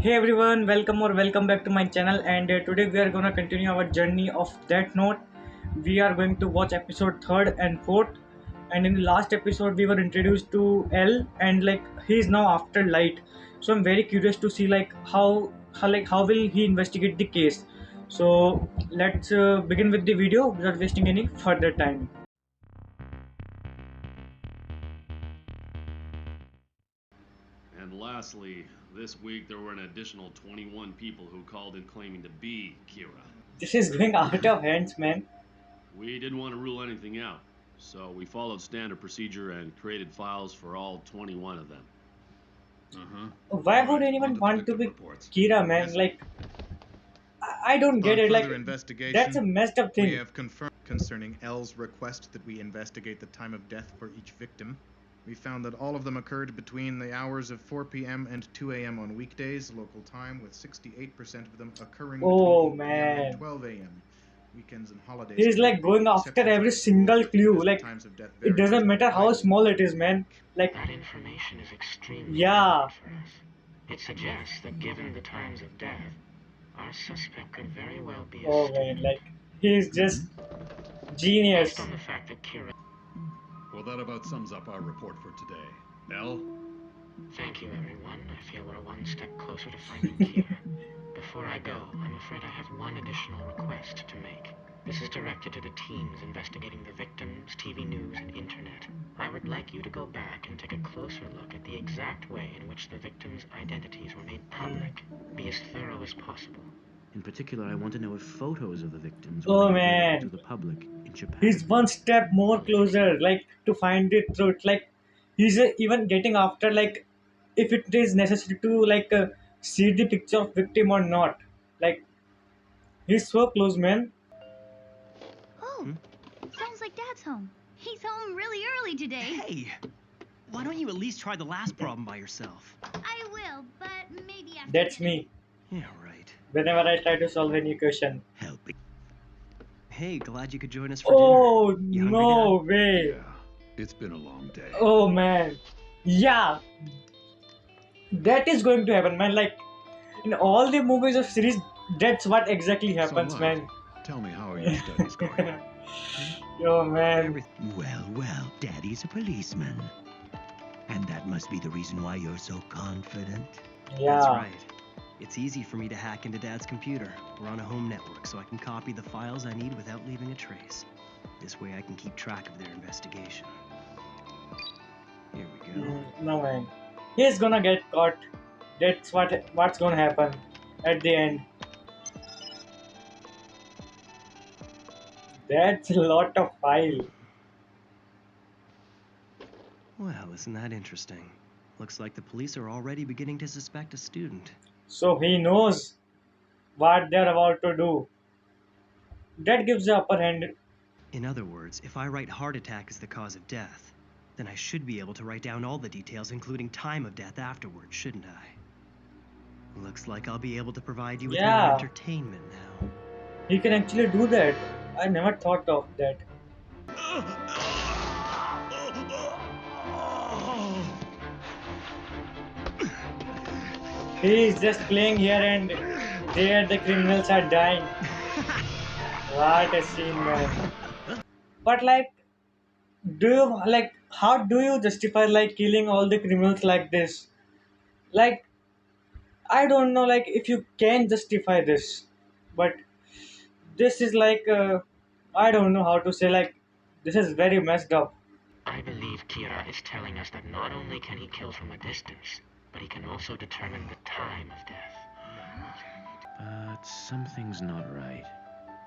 Hey everyone, welcome or welcome back to my channel. And today we are gonna continue our journey of Death Note. We are going to watch episode third and fourth. And in the last episode, we were introduced to L, and like he is now after Light. So I'm very curious to see like how will he investigate the case. So let's begin with the video without wasting any further time. And lastly, this week there were an additional 21 people who called in claiming to be Kira. This is going out of hands, man. We didn't want to rule anything out, so we followed standard procedure and created files for all 21 of them. Why would anyone want to be Kira, man? Like I don't get it. Like Further investigation, that's a messed up thing. we have confirmed concerning L's request that we investigate the time of death for each victim. We found that all of them occurred between the hours of 4 p.m. and 2 a.m. on weekdays, local time, with 68% of them occurring Oh between 8 a.m. man, and 12 a.m. Weekends and holidays. he's like going after every single clue. Like times of death it doesn't matter how small it is, man. Like That information is extremely yeah, important for us. It suggests that given the times of death, our suspect could very well be a oh student. man, like he's just genius. Based on the fact that Kira... Well, that about sums up our report for today. L? Thank you, everyone. I feel we're one step closer to finding Kira. Before I go, I'm afraid I have one additional request to make. This is directed to the teams investigating the victims, TV news, and internet. I would like you to go back and take a closer look at the exact way in which the victims' identities were made public. Be as thorough as possible. In particular, I want to know if photos of the victims Oh were made man, available to the public in Japan. he's one step more closer, like to find the truth. Like he's even getting after like if it is necessary to like see the picture of victim or not. Like he's so close, man. Oh, sounds like Dad's home. He's home really early today. Hey, why don't you at least try the last problem by yourself? I will, but maybe after. That's me. Yeah, right. Whenever I try to solve any question. Help me. Hey, glad you could join us for Oh dinner. You hungry, no Dad? way. Yeah, it's been a long day. Oh man. Yeah. That is going to happen, man. Like in all the movies of series, that's what exactly happens, So, man. Tell me, how are your studies going? Yo man. Well, Daddy's a policeman. And that must be the reason why you're so confident. Yeah. That's right. It's easy for me to hack into Dad's computer. We're on a home network, so I can copy the files I need without leaving a trace. This way I can keep track of their investigation. Here we go. No man. He's gonna get caught. That's what's gonna happen at the end. That's a lot of file. Well, isn't that interesting? Looks like the police are already beginning to suspect a student. So he knows what they're about to do. That gives the upper hand. In other words, if I write heart attack as the cause of death, then I should be able to write down all the details, including time of death afterwards, shouldn't I? Looks like I'll be able to provide you with more Yeah. entertainment now. He can actually do that. I never thought of that. He is just playing here and there the criminals are dying. What a scene, man. But like, do you like how do you justify like killing all the criminals like this? Like, I don't know like if you can justify this, but this is like I don't know how to say like this is very messed up. I believe Kira is telling us that not only can he kill from a distance, but he can also determine the time of death. But something's not right.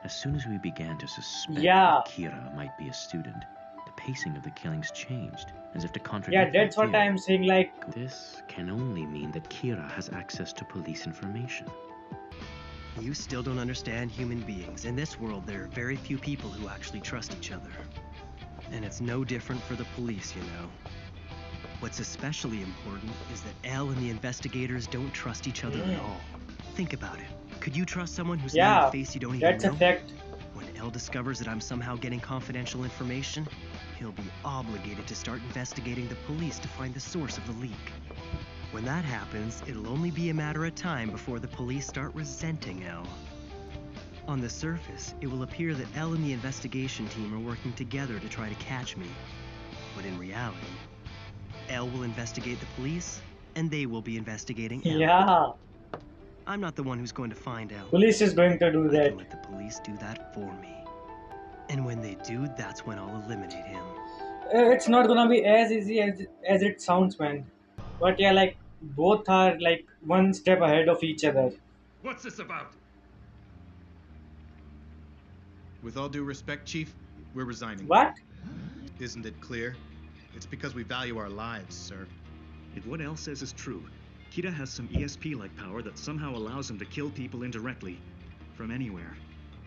As soon as we began to suspect Yeah. that Kira might be a student, the pacing of the killings changed, as if to Yeah, contradict that's that what theory. I'm saying. Like, This can only mean that Kira has access to police information. You still don't understand human beings. In this world, there are very few people who actually trust each other. And it's no different for the police, you know. What's especially important is that Elle and the investigators don't trust each other at all. Think about it. Could you trust someone whose name yeah, and face you don't even that's know? a fact. When Elle discovers that I'm somehow getting confidential information, he'll be obligated to start investigating the police to find the source of the leak. When that happens, it'll only be a matter of time before the police start resenting Elle. On the surface, it will appear that Elle and the investigation team are working together to try to catch me. But in reality, Elle will investigate the police, and they will be investigating Elle. Yeah, I'm not the one who's going to find Elle. police is going to do I that. can let the police do that for me. And when they do, that's when I'll eliminate him. It's not gonna be as easy as it sounds, man. But yeah, like both are like one step ahead of each other. What's this about? With all due respect, Chief, we're resigning. What? Isn't it clear? It's because we value our lives, sir. If what Elle says is true, Kita has some ESP-like power that somehow allows him to kill people indirectly, from anywhere.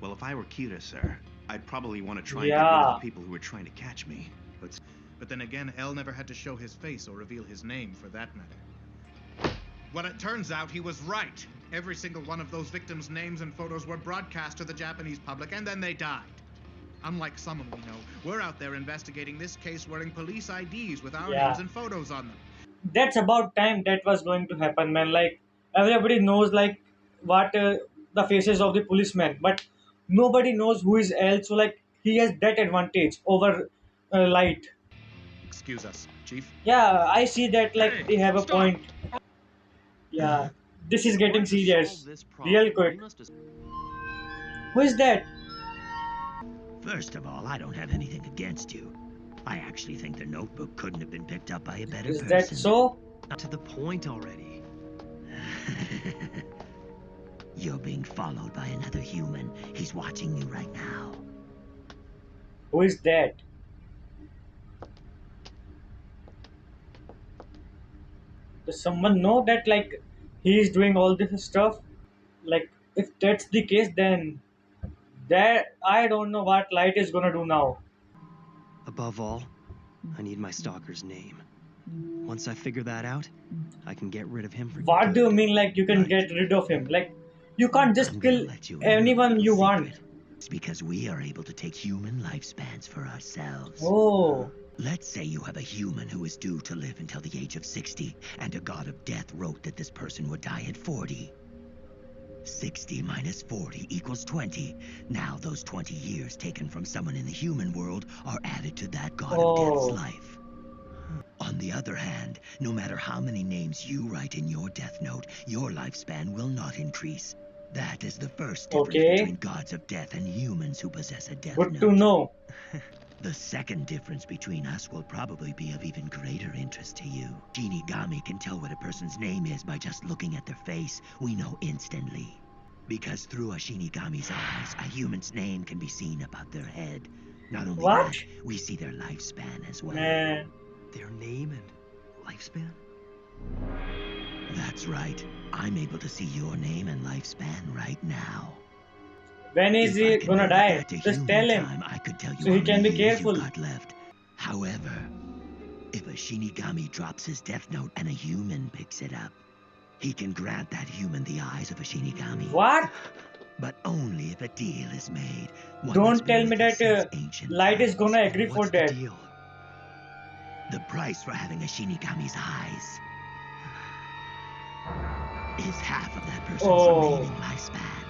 Well, if I were Kita, sir, I'd probably want to try and Yeah. get rid of the people who are trying to catch me. But then again, Elle never had to show his face or reveal his name, for that matter. Well, it turns out he was right. Every single one of those victims' names and photos were broadcast to the Japanese public, and then they died. Unlike someone we know, we're out there investigating this case wearing police IDs with our Yeah. names and photos on them. That's about time that was going to happen, man. Like everybody knows like what the faces of the policemen, but nobody knows who is Elle. So like he has that advantage over Light. Excuse us, Chief. Yeah, I see that like Hey, they have a stop. point. Yeah, this is getting serious. Real quick. Who is that? First of all, I don't have anything against you. I actually think the notebook couldn't have been picked up by a better Is person. that so? To the point already. You're being followed by another human. He's watching you right now. Who is that? Does someone know that like he is doing all this stuff? Like if that's the case, then that I don't know what Light is gonna do now. Above all, I need my stalker's name. Once I figure that out, I can get rid of him for What do you good. mean like you can get rid of him? Like you can't I'm just gonna kill let you in on a anyone little you want. secret. It's because we are able to take human lifespans for ourselves. Oh, Let's say you have a human who is due to live until the age of 60, and a god of death wrote that this person would die at 40. 60 minus 40 equals 20. Now those 20 years taken from someone in the human world are added to that god of death's Oh. life. On the other hand, no matter how many names you write in your death note, your lifespan will not increase. That is the first difference Okay. between gods of death and humans who possess a death good note. to know. The second difference between us will probably be of even greater interest to you. Shinigami can tell what a person's name is by just looking at their face. We know instantly. Because through a Shinigami's eyes, a human's name can be seen above their head. Not only What? that, we see their lifespan as well. Man, Their name and lifespan? That's right. I'm able to see your name and lifespan right now. when is If I he can gonna convert die? that to Just human tell him. time, I could tell you So how he can many be years careful. you've got left. However, if a Shinigami drops his death note and a human picks it up, he can grant that human the eyes of a Shinigami. What? But only if a deal is made. One Don't that's been tell me with us that since ancient Light is times. gonna agree for What's the that. deal? The price for having a Shinigami's eyes is half of that person's Oh. remaining lifespan.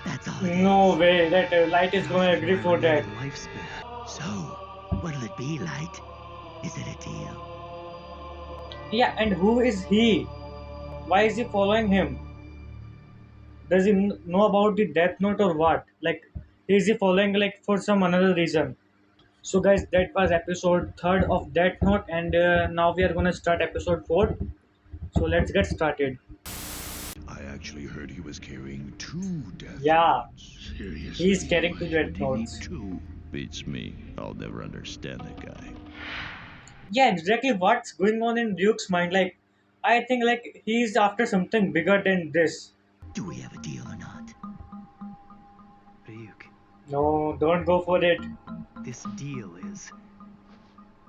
That's all it is. No way that Light is gonna agree My for that. remaining lifespan. So, what'll it be, Light? Is it a deal? Yeah, and who is he? Why is he following him? Does he know about the Death Note or what? Like, is he following like for some another reason? So, guys, that was episode 3rd of Death Note, and now we are gonna start episode 4. So, let's get started. I actually heard he was carrying 2 death Yeah, notes. Seriously? he's carrying 2 Why Death would he need Notes. 2? Beats me. I'll never understand that guy. Yeah, exactly what's going on in Duke's mind. Like, I think like he's after something bigger than this. Do we have a deal or not? Ryuk, No, don't go for it. this deal is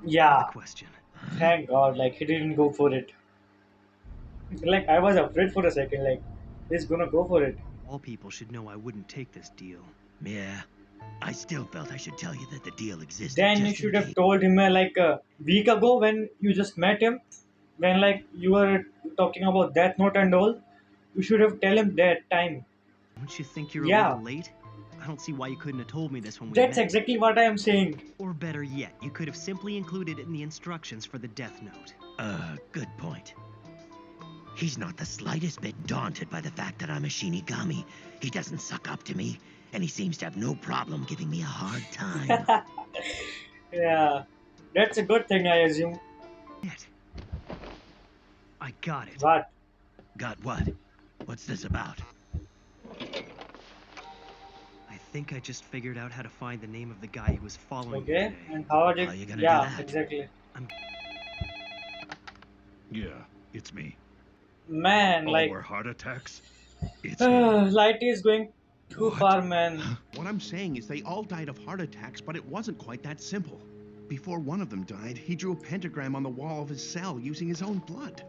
Yeah, the question. thank God, like he didn't go for it. Like I was afraid for a second, like he's gonna go for it. All people should know I wouldn't take this deal. Yeah. I still felt I should tell you that the deal existed. Then you just in should have case. told him like a week ago when you just met him. when like you were talking about Death Note and all, you should have tell him that time. Don't you think you're a Yeah, little late? I don't see why you couldn't have told me this when we that's met. exactly what I am saying. Or better yet, you could have simply included it in the instructions for the Death Note. Good point. He's not the slightest bit daunted by the fact that I'm a Shinigami. He doesn't suck up to me, and he seems to have no problem giving me a hard time. Yeah, that's a good thing, I assume. It. I got it. What? Got what? What's this about? I think I just figured out how to find the name of the guy who was following me Okay, today. and how are How you you? gonna do Yeah, that? exactly. Yeah, it's me. Man, All like, were heart attacks? It's him. light is going too What? far, man. What I'm saying is they all died of heart attacks, but it wasn't quite that simple. Before one of them died, he drew a pentagram on the wall of his cell using his own blood.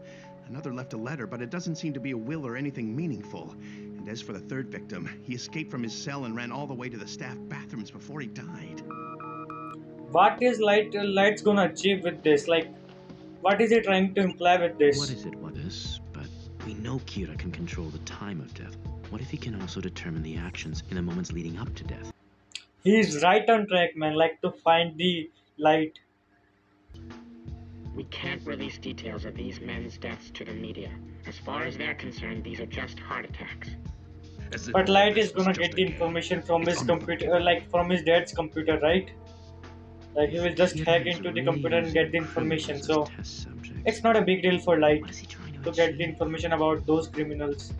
Another left a letter, but it doesn't seem to be a will or anything meaningful. And as for the third victim, he escaped from his cell and ran all the way to the staff bathrooms before he died. What is light's gonna achieve with this? Like, what is he trying to imply with this? What is it? What is? But we know Kira can control the time of death. What if he can also determine the actions in the moments leading up to death? He's right on track, man. Like to find the light. We can't release details of these men's deaths to the media. As far as they're concerned, these are just heart attacks. As if But all light this is was gonna just get a the game. information from his It's under the computer, like from his dad's computer, right? Like he will just Kira hack is into the really computer and get the using information. criminals So as test subjects. it's not a big deal for light What is he trying to to get the achieve? information about those criminals.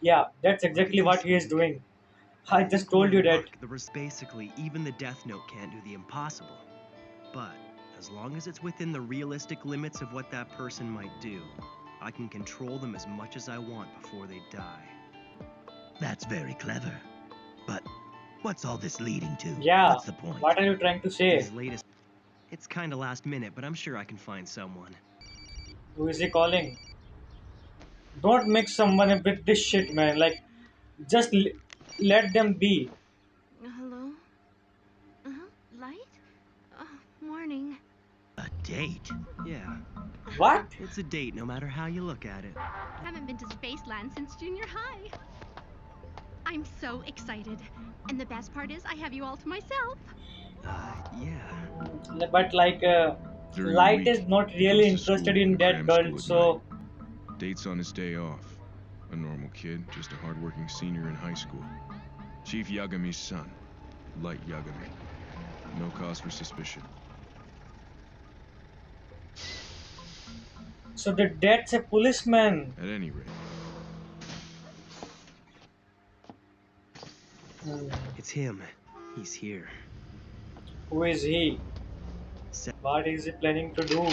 Yeah, that's exactly what he is doing. I just told you that. Basically, even the Death Note can't do the impossible. But as long as it's within the realistic limits of what that person might do, I can control them as much as I want before they die. That's very clever. But what's all this leading to? Yeah, What's the point? what are you trying to say? His latest. It's kind of last minute, but I'm sure I can find someone. Who is he calling? Don't mix someone up with this shit, man. Like, just let them be. Hello? Light? Morning. A date? Yeah, What? it's a date no matter how you look at it. Haven't been to Spaceland since junior high. I'm so excited. And the best part is I have you all to myself. Yeah. But like, During the Light week, is not he really goes to interested school in and that cram girl, school at so night. Dates on his day off. A normal kid, just a hardworking senior in high school. Chief Yagami's son. Light Yagami. No cause for suspicion. so the dad's a policeman. At any rate, It's him. He's here. Who is he? What is he planning to do?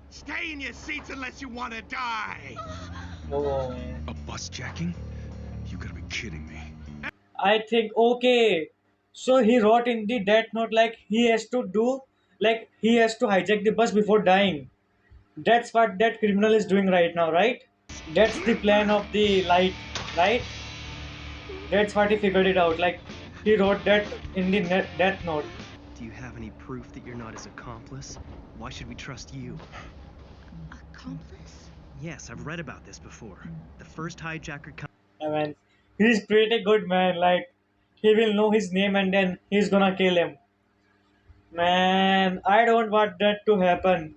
Stay in your seats unless you want to die! Oh, a bus jacking? You gotta be kidding me. I think okay. So he wrote in the death note like he has to do, like he has to hijack the bus before dying. That's what that criminal is doing right now, right? That's the plan of the light, right? That's what he figured it out. Like he wrote that in the death note. Do you have any proof that you're not his accomplice? Why should we trust you? Accomplice? Yes, I've read about this before. The first hijacker I mean, he's pretty good, man. Like he will know his name and then he's gonna kill him. Man, I don't want that to happen.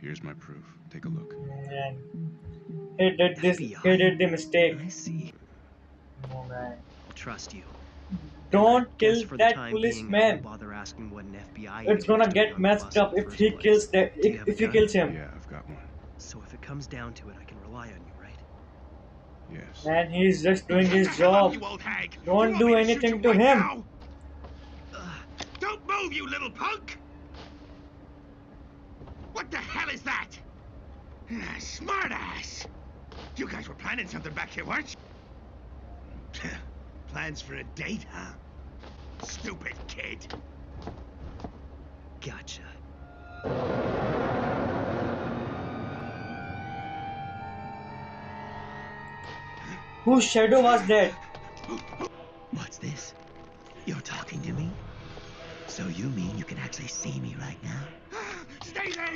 Here's my proof. Take a look. Man, he did this. He did the mistake. I see. Oh, man. I'll trust you. Don't Guess kill for the that time being, I policeman. won't bother asking what an FBI It's agent gonna was doing get on the messed bus up in the if first he place. kills that. Do you have a If he gun? kills him. Yeah, I've got one. So if it comes down to it, I can rely on you, right? Yes. Man, he's just doing his Get the hell up, job. you old hag! You Don't want do me to shoot anything you to right him. now? Don't move, you little punk! What the hell is that? Smartass! You guys were planning something back here, weren't you? Plans for a date, huh? Stupid kid. Gotcha. Whose shadow was that? What's this? You're talking to me? So you mean you can actually see me right now?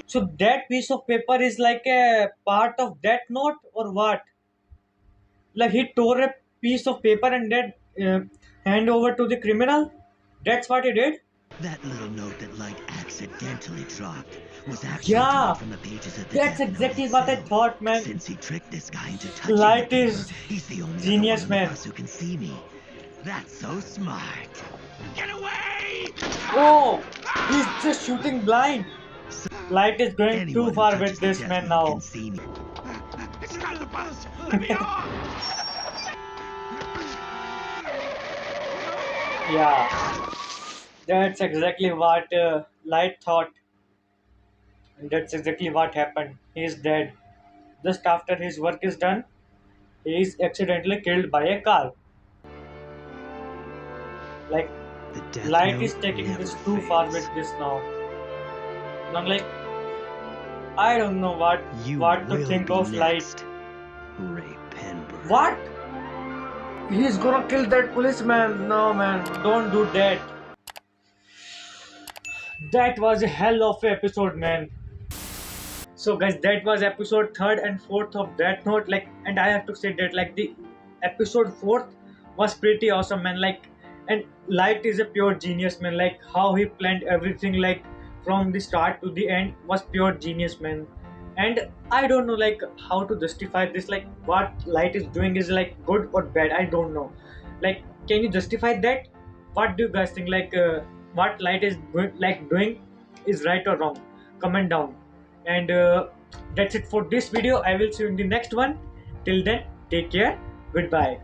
So that piece of paper is like a part of that note or what? Like he tore a piece of paper and then hand over to the criminal? That's what he did? That little note that Light accidentally dropped was actually Yeah, torn from the pages of the that's death note exactly what I itself. thought, man. Since he tricked this guy into touching the Light paper, is he's the only other one genius, of the man. us who can see me. That's so smart. Get away! Oh, he's just shooting blind. Light is going Anyone too who far touches with the this death man note can now. see me. It's another bus! Let me off! Yeah, that's exactly what Light thought. And that's exactly what happened. He is dead. Just after his work is done, he is accidentally killed by a car. Like, The death Light note is taking never this too far with fades. this now. And I'm like, I don't know You what to will think be of Light. next, Ray Penberg. What? He's gonna kill that policeman. No, man, don't do that. That was a hell of a episode, man. So, guys, that was episode third and fourth of that note. Like, and I have to say that, like, the episode fourth was pretty awesome, man. Like, and Light is a pure genius, man. Like, how he planned everything, like, from the start to the end was pure genius, man. And I don't know, like, how to justify this. Like, what Light is doing is like good or bad. I don't know. Like, can you justify that? What do you guys think? Like, what Light is doing is right or wrong? Comment down. And that's it for this video. I will see you in the next one. Till then, take care. Goodbye.